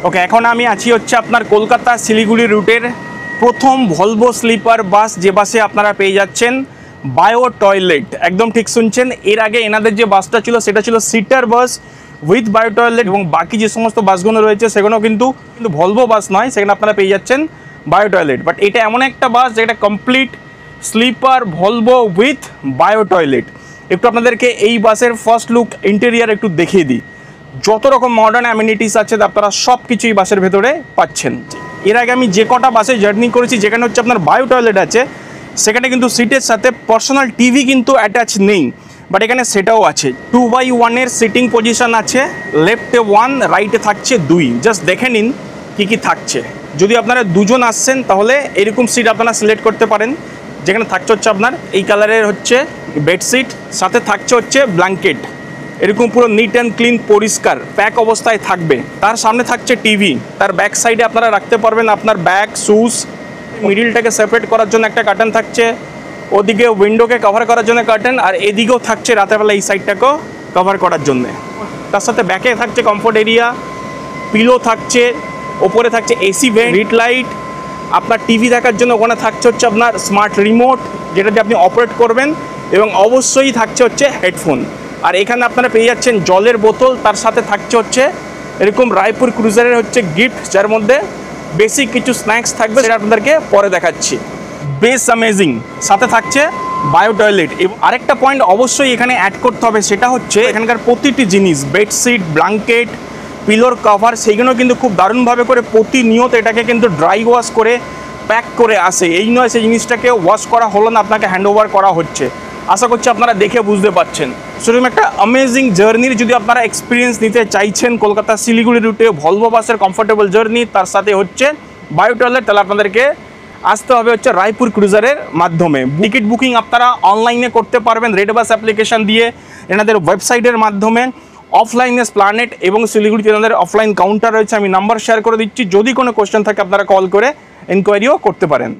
ওকে, এখন আমি আছি হচ্ছে আপনার কলকাতা শিলিগুড়ি রুটের প্রথম ভলভো স্লিপার বাস, যে বাসে আপনারা পেয়ে যাচ্ছেন বায়ো টয়লেট। একদম ঠিক শুনছেন, এর আগে এনাদের যে বাসটা ছিল সেটা ছিল seater bus with bio toilet, এবং বাকি যে সমস্ত বাসগুলো রয়েছে সেগুলো কিন্তু ভলভো বাস নয়, সেখানে আপনারা পেয়ে যাচ্ছেন বায়ো টয়লেট। বাট এটা এমন একটা বাস যেটা complete sleeper Volvo with bio toilet. একটু আপনাদেরকে এই বাসের ফার্স্ট লুক ইন্টেরিয়ার একটু দেখিয়ে দিই। যত রকম মডার্ন অ্যামিনিটিস আছে আপনারা সব কিছুই বাসের ভেতরে পাচ্ছেন। এর আগে আমি যে কটা বাসে জার্নি করেছি যেখানে হচ্ছে আপনার বায়ো টয়লেট আছে, সেখানে কিন্তু সিটের সাথে পার্সোনাল টিভি কিন্তু অ্যাটাচ নেই, বাট এখানে সেটাও আছে। 2x1-এর সিটিং পজিশন আছে, লেফটে 1, রাইটে থাকছে 2। জাস্ট দেখে নিন কী কী থাকছে। যদি আপনারা দুজন আসছেন তাহলে এরকম সিট আপনারা সিলেক্ট করতে পারেন, যেখানে থাকছে হচ্ছে আপনার এই কালারের হচ্ছে বেডশিট, সাথে থাকছে হচ্ছে ব্ল্যাঙ্কেট, এরকম পুরো নিট অ্যান্ড ক্লিন পরিষ্কার প্যাক অবস্থায় থাকবে। তার সামনে থাকছে টিভি, তার ব্যাক সাইডে আপনারা রাখতে পারবেন আপনার ব্যাগ, শুজ। মিডিলটাকে সেপারেট করার জন্য একটা কার্টেন থাকছে, ওদিকে উইন্ডোকে কভার করার জন্য কার্টেন, আর এদিকেও থাকছে রাতেরবেলা এই সাইডটাকেও কভার করার জন্য। তার সাথে ব্যাকে থাকছে কমফোর্ট এরিয়া, পিলো থাকছে, ওপরে থাকছে এসি ভেন্ট, রিড লাইট। আপনার টিভি দেখার জন্য ওখানে থাকছে হচ্ছে আপনার স্মার্ট রিমোট, যেটা দিয়ে আপনি অপারেট করবেন, এবং অবশ্যই থাকছে হচ্ছে হেডফোন। আর এখানে আপনারা পেয়ে যাচ্ছেন জলের বোতল, তার সাথে থাকছে হচ্ছে এরকম রায়পুর ক্রুজারের হচ্ছে গিফট, যার মধ্যে বেসিক কিছু স্ন্যাক্স থাকবে, সেটা আপনাদেরকে পরে দেখাচ্ছি। বেশ অ্যামেজিং। সাথে থাকছে বায়ো টয়লেট। এবং আরেকটা পয়েন্ট অবশ্যই এখানে অ্যাড করতে হবে, সেটা হচ্ছে এখানকার প্রতিটি জিনিস, বেডশিট, ব্ল্যাঙ্কেট, পিলোর কভার, সেইগুলো কিন্তু খুব দারুণভাবে করে প্রতিনিয়ত এটাকে কিন্তু ড্রাই ওয়াশ করে প্যাক করে আসে। এই নয় সেই জিনিসটাকে ওয়াশ করা হলো না, আপনাকে হ্যান্ড ওভার করা হচ্ছে। আশা করছি আপনারা দেখে বুঝতে পারছেন। সেরকম একটা অ্যামেজিং জার্নির যদি আপনারা এক্সপিরিয়েন্স নিতে চাইছেন কলকাতা শিলিগুড়ি রুটে ভলভো বাসের কমফোর্টেবল জার্নি, তার সাথে হচ্ছে বায়ো টয়লেট, তাহলে আপনাদেরকে আসতে হবে হচ্ছে রায়পুর ক্রুজারের মাধ্যমে। টিকিট বুকিং আপনারা অনলাইনে করতে পারবেন রেড বাস অ্যাপ্লিকেশন দিয়ে, এনাদের ওয়েবসাইটের মাধ্যমে। অফলাইনে প্ল্যানেট এবং শিলিগুড়িতে এনাদের অফলাইন কাউন্টার রয়েছে, আমি নাম্বার শেয়ার করে দিচ্ছি। যদি কোনো কোয়েশ্চেন থাকে আপনারা কল করে এনকোয়ারিও করতে পারেন।